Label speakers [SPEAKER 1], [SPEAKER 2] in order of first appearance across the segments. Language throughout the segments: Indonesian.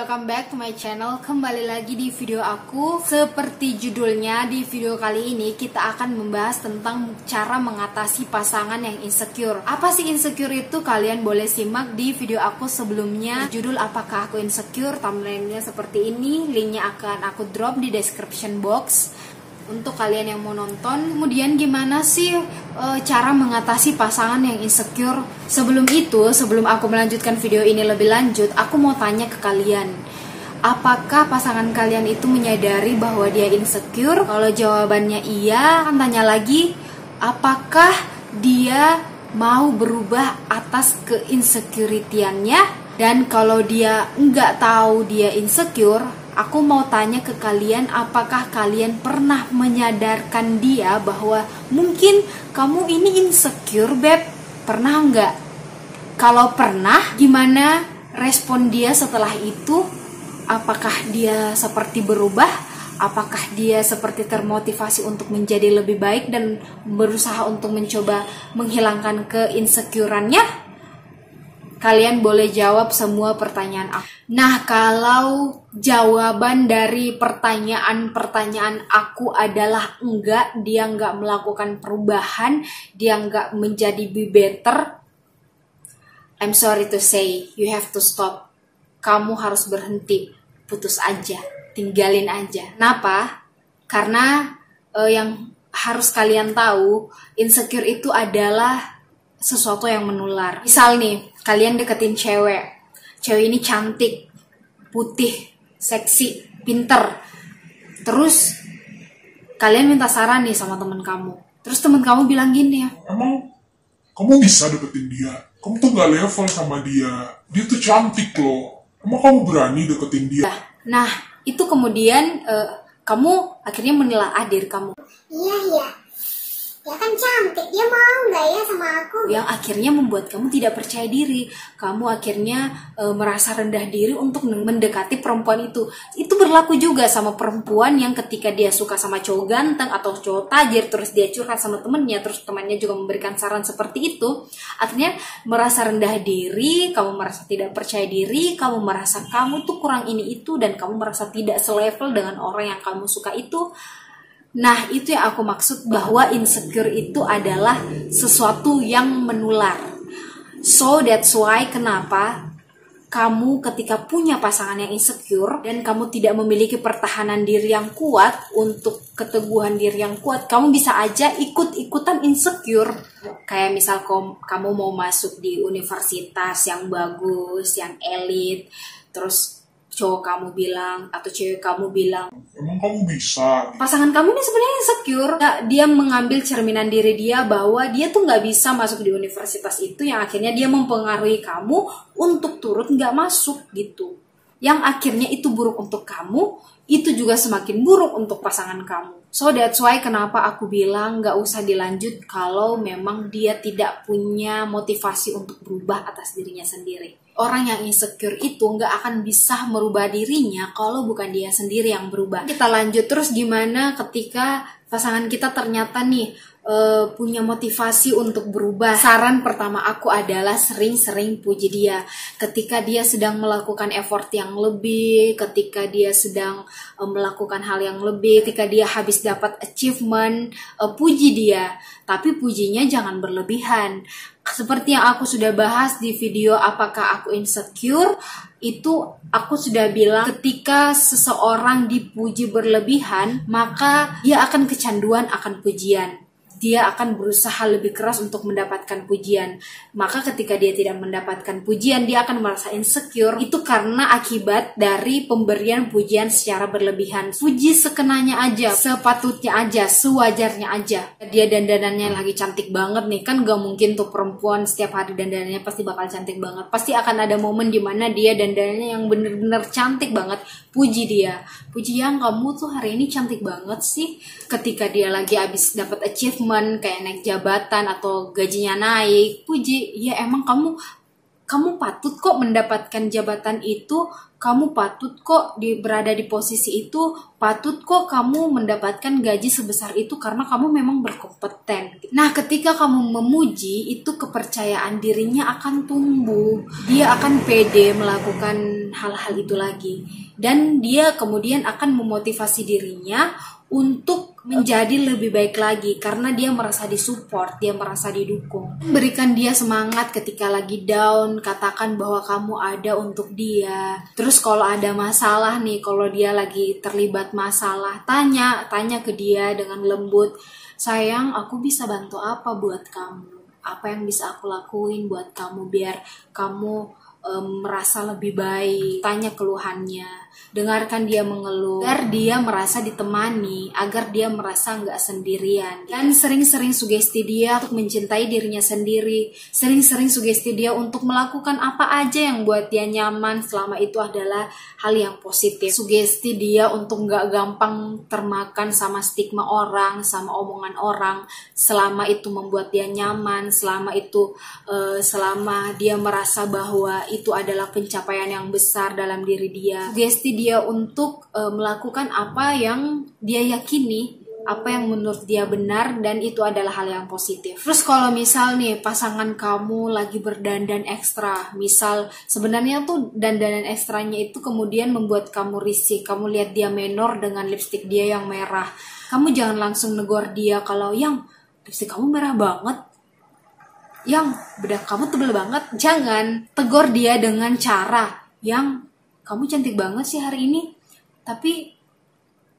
[SPEAKER 1] welcome back to my channel. Kembali lagi di video aku. Seperti judulnya, di video kali ini kita akan membahas tentang cara mengatasi pasangan yang insecure. Apa sih insecure itu? Kalian boleh simak di video aku sebelumnya. Judul apakah aku insecure, thumbnailnya seperti ini. Linknya akan aku drop di description box untuk kalian yang mau nonton. Kemudian gimana sih cara mengatasi pasangan yang insecure? Sebelum aku melanjutkan video ini lebih lanjut, aku mau tanya ke kalian, apakah pasangan kalian itu menyadari bahwa dia insecure? Kalau jawabannya iya, akan tanya lagi, apakah dia mau berubah atas keinsecurity-annya? Dan kalau dia nggak tahu dia insecure, aku mau tanya ke kalian, apakah kalian pernah menyadarkan dia bahwa mungkin kamu ini insecure, Beb? Pernah nggak? Kalau pernah, gimana respon dia setelah itu? Apakah dia seperti berubah? Apakah dia seperti termotivasi untuk menjadi lebih baik dan berusaha untuk mencoba menghilangkan keinsecurannya? Kalian boleh jawab semua pertanyaan aku. Nah, kalau jawaban dari pertanyaan aku adalah enggak, dia enggak melakukan perubahan, dia enggak menjadi be better, I'm sorry to say, you have to stop. Kamu harus berhenti, putus aja, tinggalin aja. Kenapa? Karena yang harus kalian tahu, insecure itu adalah sesuatu yang menular. Misal nih, kalian deketin cewek ini cantik, putih, seksi, pinter. Terus kalian minta saran nih sama temen kamu. Terus temen kamu bilang gini,
[SPEAKER 2] emang kamu bisa deketin dia? Kamu tuh gak level sama dia. Dia tuh cantik loh. Emang kamu berani deketin dia?
[SPEAKER 1] Nah, itu kemudian kamu akhirnya menelaah diri kamu.
[SPEAKER 3] Iya. Ya kan cantik, dia mau nggak ya sama aku?
[SPEAKER 1] Yang akhirnya membuat kamu tidak percaya diri. Kamu akhirnya merasa rendah diri untuk mendekati perempuan itu. Itu berlaku juga sama perempuan yang ketika dia suka sama cowok ganteng atau cowok tajir, terus dia curhat sama temennya, terus temannya juga memberikan saran seperti itu. Akhirnya merasa rendah diri, kamu merasa tidak percaya diri, kamu merasa kamu tuh kurang ini itu, dan kamu merasa tidak selevel dengan orang yang kamu suka itu. Nah, itu yang aku maksud bahwa insecure itu adalah sesuatu yang menular. So that's why kenapa kamu ketika punya pasangan yang insecure dan kamu tidak memiliki pertahanan diri yang kuat, untuk keteguhan diri yang kuat, kamu bisa aja ikut-ikutan insecure. Kayak misal kamu mau masuk di universitas yang bagus, yang elit, terus cowok kamu bilang atau cewek kamu bilang,
[SPEAKER 2] emang kamu bisa?
[SPEAKER 1] Pasangan kamu ini sebenarnya insecure. Dia mengambil cerminan diri dia bahwa dia tuh nggak bisa masuk di universitas itu, yang akhirnya dia mempengaruhi kamu untuk turut nggak masuk gitu. Yang akhirnya itu buruk untuk kamu, itu juga semakin buruk untuk pasangan kamu. So that's why kenapa aku bilang nggak usah dilanjut kalau memang dia tidak punya motivasi untuk berubah atas dirinya sendiri. Orang yang insecure itu nggak akan bisa merubah dirinya kalau bukan dia sendiri yang berubah. Kita lanjut terus, gimana ketika pasangan kita ternyata nih punya motivasi untuk berubah. Saran pertama aku adalah sering-sering puji dia. Ketika dia sedang melakukan effort yang lebih, ketika dia sedang melakukan hal yang lebih, ketika dia habis dapat achievement, puji dia. Tapi pujinya jangan berlebihan. Seperti yang aku sudah bahas di video apakah aku insecure, itu aku sudah bilang ketika seseorang dipuji berlebihan, maka dia akan kecanduan akan pujian. Dia akan berusaha lebih keras untuk mendapatkan pujian. Maka ketika dia tidak mendapatkan pujian, dia akan merasa insecure. Itu karena akibat dari pemberian pujian secara berlebihan. Puji sekenanya aja, sepatutnya aja, sewajarnya aja. Dia dandanannya lagi cantik banget nih, kan gak mungkin tuh perempuan setiap hari dandanannya pasti bakal cantik banget. Pasti akan ada momen dimana dia dandanannya yang bener-bener cantik banget. Puji dia. Puji, yang kamu tuh hari ini cantik banget sih. Ketika dia lagi abis dapat achievement, kayak naik jabatan atau gajinya naik, puji, ya emang kamu kamu patut kok mendapatkan jabatan itu, kamu patut kok berada di posisi itu, patut kok kamu mendapatkan gaji sebesar itu karena kamu memang berkompeten. Nah, ketika kamu memuji, itu kepercayaan dirinya akan tumbuh. Dia akan pede melakukan hal-hal itu lagi. Dan dia kemudian akan memotivasi dirinya untuk menjadi lebih baik lagi karena dia merasa disupport, dia merasa didukung. Berikan dia semangat ketika lagi down, katakan bahwa kamu ada untuk dia. Terus kalau ada masalah nih, kalau dia lagi terlibat masalah, tanya ke dia dengan lembut, sayang, aku bisa bantu apa buat kamu? Apa yang bisa aku lakuin buat kamu biar kamu merasa lebih baik. Tanya keluhannya, dengarkan dia mengeluh, agar dia merasa ditemani, agar dia merasa nggak sendirian. Dan sering-sering sugesti dia untuk mencintai dirinya sendiri, sering-sering sugesti dia untuk melakukan apa aja yang buat dia nyaman selama itu adalah hal yang positif. Sugesti dia untuk nggak gampang termakan sama stigma orang, sama omongan orang, selama itu membuat dia nyaman, selama dia merasa bahwa itu adalah pencapaian yang besar dalam diri dia. Sugesti dia untuk melakukan apa yang dia yakini, apa yang menurut dia benar, dan itu adalah hal yang positif. Terus kalau misal nih pasangan kamu lagi berdandan ekstra, misal sebenarnya tuh dandanan ekstranya itu kemudian membuat kamu risih, kamu lihat dia menor dengan lipstik dia yang merah, kamu jangan langsung negor dia kalau, yang lipstik kamu merah banget, yang bedak kamu tebel banget. Jangan, tegur dia dengan cara, yang kamu cantik banget sih hari ini, tapi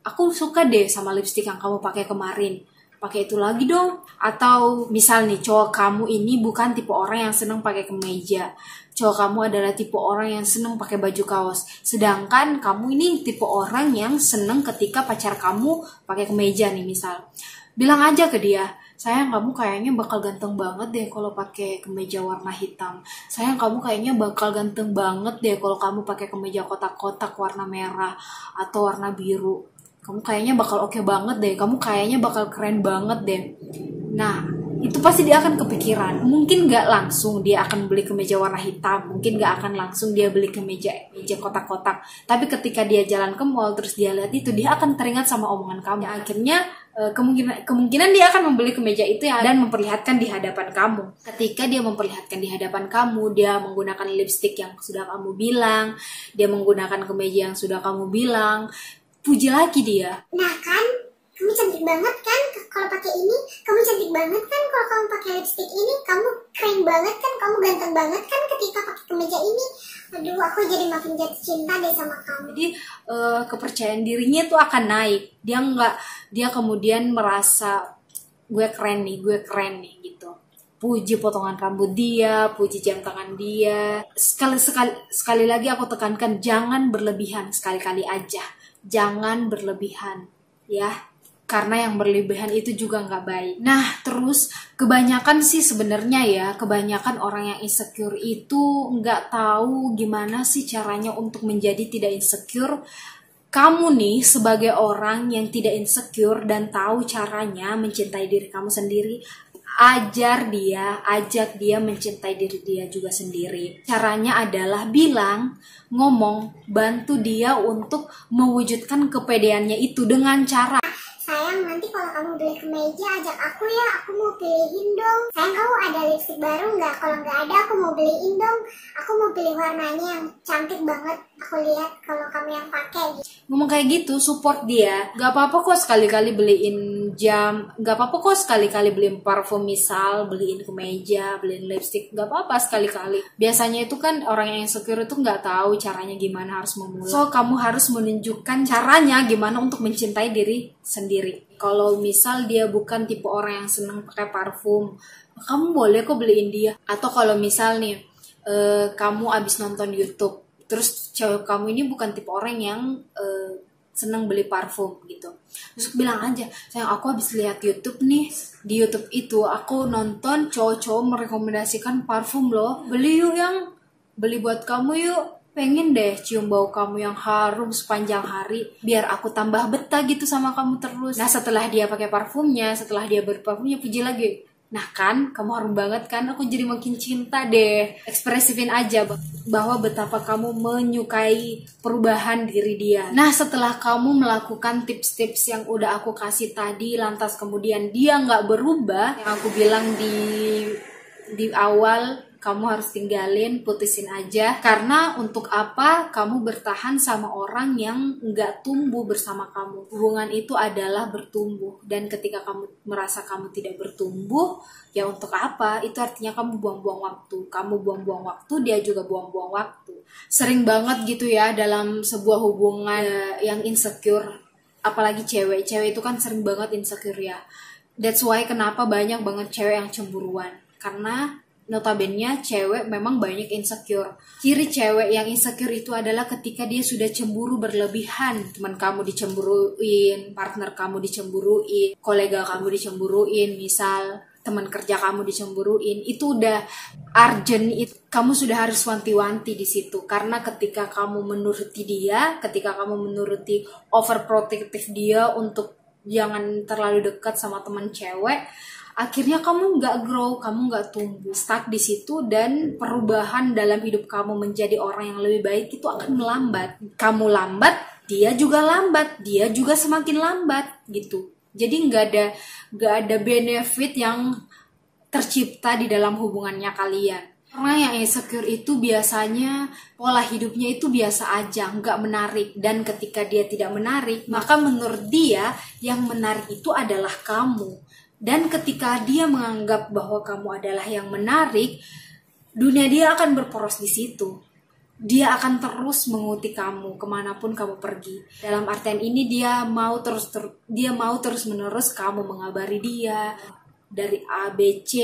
[SPEAKER 1] aku suka deh sama lipstik yang kamu pakai kemarin, pakai itu lagi dong. Atau misal nih, cowok kamu ini bukan tipe orang yang seneng pakai kemeja, cowok kamu adalah tipe orang yang seneng pakai baju kaos, sedangkan kamu ini tipe orang yang seneng ketika pacar kamu pakai kemeja nih misal. Bilang aja ke dia, sayang, kamu kayaknya bakal ganteng banget deh kalau pakai kemeja warna hitam. Sayang, kamu kayaknya bakal ganteng banget deh kalau kamu pakai kemeja kotak-kotak warna merah atau warna biru. Kamu kayaknya bakal oke banget deh. Kamu kayaknya bakal keren banget deh. Nah, itu pasti dia akan kepikiran. Mungkin gak langsung dia akan beli kemeja warna hitam. Mungkin gak akan langsung dia beli kemeja kotak-kotak. Tapi ketika dia jalan ke mall terus dia lihat itu, dia akan teringat sama omongan kamu. Akhirnya kemungkinan dia akan membeli kemeja itu dan memperlihatkan di hadapan kamu. Ketika dia memperlihatkan di hadapan kamu, dia menggunakan lipstik yang sudah kamu bilang, dia menggunakan kemeja yang sudah kamu bilang, puji lagi dia.
[SPEAKER 3] Nah kan, kamu cantik banget kan kalau pakai ini, kamu cantik banget kan kalau kamu pakai lipstik ini, kamu keren banget kan, kamu ganteng banget kan ketika pakai kemeja ini. Aduh, aku jadi makin jatuh cinta deh sama kamu.
[SPEAKER 1] Jadi kepercayaan dirinya tuh akan naik. Dia kemudian merasa gue keren nih gitu. Puji potongan rambut dia, puji jam tangan dia. Sekali lagi aku tekankan, jangan berlebihan, sekali-kali aja. Jangan berlebihan, ya. Karena yang berlebihan itu juga nggak baik. Nah, terus kebanyakan sih sebenarnya ya, kebanyakan orang yang insecure itu nggak tahu gimana sih caranya untuk menjadi tidak insecure. Kamu nih sebagai orang yang tidak insecure dan tahu caranya mencintai diri kamu sendiri, ajak dia mencintai diri dia juga sendiri. Caranya adalah ngomong, bantu dia untuk mewujudkan kepedeannya itu dengan cara,
[SPEAKER 3] sayang, nanti kalau kamu beli kemeja ajak aku ya, aku mau pilihin dong. Sayang, kamu ada lipstik baru nggak? Kalau nggak ada, aku mau beliin dong. Aku mau pilih warnanya yang cantik banget. Aku lihat kalau kamu yang pakai.
[SPEAKER 1] Ngomong kayak gitu, support dia. Gak apa-apa kok sekali-kali beliin jam, gak apa-apa kok sekali-kali beliin parfum misal, beliin kemeja, beliin lipstik, gak apa-apa sekali-kali. Biasanya itu kan orang yang insecure itu gak tahu caranya gimana harus memulai. So, kamu harus menunjukkan caranya gimana untuk mencintai diri sendiri. Kalau misal dia bukan tipe orang yang seneng pakai parfum, kamu boleh kok beliin dia. Atau kalau misal nih, kamu abis nonton YouTube, terus cewek kamu ini bukan tipe orang yang seneng beli parfum gitu, terus bilang aja, sayang, aku habis lihat YouTube nih, di YouTube itu aku nonton cowok-cowok merekomendasikan parfum loh, beli buat kamu yuk, pengen deh cium bau kamu yang harum sepanjang hari, biar aku tambah betah gitu sama kamu terus. Nah, setelah dia pakai parfumnya, setelah dia berparfumnya, puji lagi, Nah kan, kamu harum banget kan, aku jadi makin cinta deh. Ekspresifin aja bahwa betapa kamu menyukai perubahan diri dia. Nah setelah kamu melakukan tips-tips yang udah aku kasih tadi, lantas kemudian dia nggak berubah, yang aku bilang di awal, kamu harus tinggalin, putusin aja. Karena untuk apa kamu bertahan sama orang yang nggak tumbuh bersama kamu? Hubungan itu adalah bertumbuh. Dan ketika kamu merasa kamu tidak bertumbuh, ya untuk apa? Itu artinya kamu buang-buang waktu. Kamu buang-buang waktu, dia juga buang-buang waktu. Sering banget gitu ya dalam sebuah hubungan yang insecure. Apalagi cewek. Cewek itu kan sering banget insecure ya. That's why kenapa banyak banget cewek yang cemburuan. Karena notabene cewek memang banyak insecure. Ciri cewek yang insecure itu adalah ketika dia sudah cemburu berlebihan. Teman kamu dicemburuin, partner kamu dicemburuin, kolega kamu dicemburuin, misal teman kerja kamu dicemburuin, itu udah urgent. Kamu sudah harus wanti-wanti di situ. Karena ketika kamu menuruti dia, ketika kamu menuruti overprotective dia untuk jangan terlalu dekat sama teman cewek, akhirnya kamu nggak grow, kamu nggak tumbuh, stuck di situ, dan perubahan dalam hidup kamu menjadi orang yang lebih baik itu akan melambat. Kamu lambat, dia juga lambat, dia juga semakin lambat gitu. Jadi nggak ada benefit yang tercipta di dalam hubungannya kalian. Karena yang insecure itu biasanya pola hidupnya itu biasa aja, nggak menarik. Dan ketika dia tidak menarik, maka menurut dia yang menarik itu adalah kamu. Dan ketika dia menganggap bahwa kamu adalah yang menarik, dunia dia akan berporos di situ. Dia akan terus mengutik kamu kemanapun kamu pergi. Dalam artian ini dia mau terus menerus kamu mengabari dia dari A, B, C.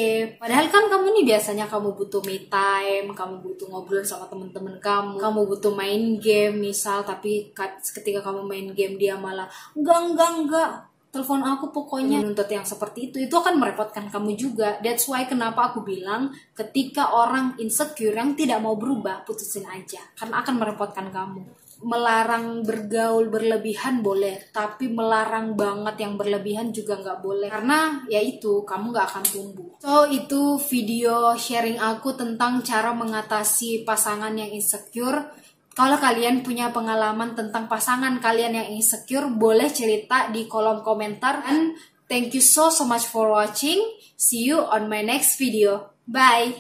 [SPEAKER 1] Padahal kan kamu ini biasanya kamu butuh me time, kamu butuh ngobrol sama teman-teman kamu butuh main game misal, tapi ketika kamu main game dia malah enggak. Telepon aku pokoknya, nuntut yang seperti itu akan merepotkan kamu juga. That's why kenapa aku bilang ketika orang insecure yang tidak mau berubah, putusin aja. Karena akan merepotkan kamu. Melarang bergaul berlebihan boleh, tapi melarang banget yang berlebihan juga nggak boleh. Karena ya itu, kamu nggak akan tumbuh. So itu video sharing aku tentang cara mengatasi pasangan yang insecure. Kalau kalian punya pengalaman tentang pasangan kalian yang insecure, boleh cerita di kolom komentar. And thank you so much for watching. See you on my next video. Bye!